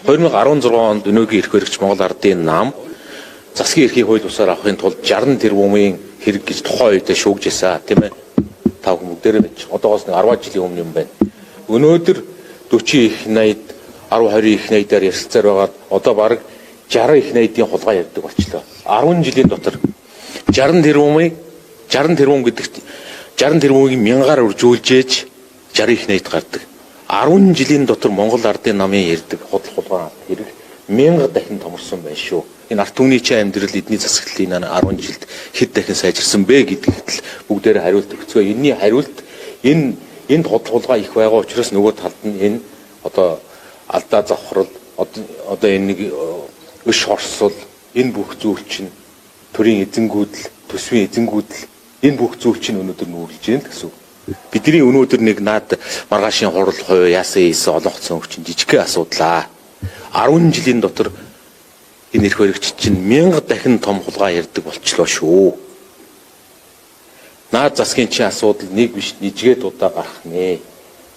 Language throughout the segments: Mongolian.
2016 онд өнөөгийн эрх баригч Монгол Ардын нам засгийн эрхийг хууль бусаар авахын тулд 60 тэрбумын хэрэг гэж тухайн үед шүүгжсэн тийм ээ. Та бүхэн бүгдээрээ мэдж. Одоогоос нэг 10 жилийн өмнө юм байна. Өнөөдөр 40 их 80 10 20 их 80-аар ярилцаар байгаа одоо бараг 60 их 80-ийн хулгай ярьдаг болчлоо. 10 жилийн дотор 60 тэрбум гэдэг 60 тэрбумыг мянгаар үржүүлжээж 60 их 80-д гардаг. 10 жилийн дотор Монгол Ардын намын ярьдаг хулгай хэрэг 1000 дахин томорсон байна шүү. Энэ ард түмний чинь амьдрал эдний засаглалын 10 жилд хэд дахин сайжирсан бэ гэдэгт л бүгдээр хариулт өгцгөө. Энэний хариулт энд хулгай их байгаа учраас нөгөө талд нь энэ одоо алдаа завхрал одоо энэ нэг өш хорсол энэ бүх зүйл чинь төрийн эзэнгүүдэл төсвийн эзэнгүүдэл энэ бүх зүйл чинь өнөөдөр нүүрлж байна гэсэн. Бидний өнөөдөр нэг наад маргаашийн хурал хувь яасан ийсэн олонхцсон хүчин жижигхэн асуудлаа. 10 жилийн дотор энэ эрх баригч чинь 1000 дахин том хулгай ярьдаг болчлоо шүү. Наад засгийн чинь асуудал нэг биш нижгээд удаа гарах нэ.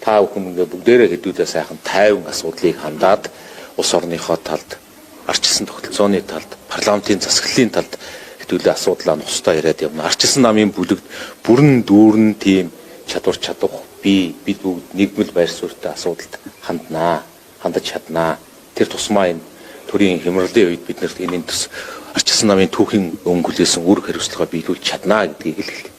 Та бүхэн бүгдээрээ хэдүүлээ сайхан тайван асуудлыг хандаад улс орныхоо талд, арчилсан тогтолцооны талд, парламентын засаглалын талд хэдүүлээ асуудлаа нустаа яриад явна. Арчилсан намын бүлэгт бүрэн дүүрэн тийм чадвар чадах бид бүгд нэгмэл байр суурьтай асуудалд хандаж чаднаа. Тэр тусмаа энэ төрийн хямралын үед бид нарт энэ арчилсан намын түүхийн өнгөлөөсөн үр хариуцлага биелүүлж чаднаа гэдгийг хэлээ.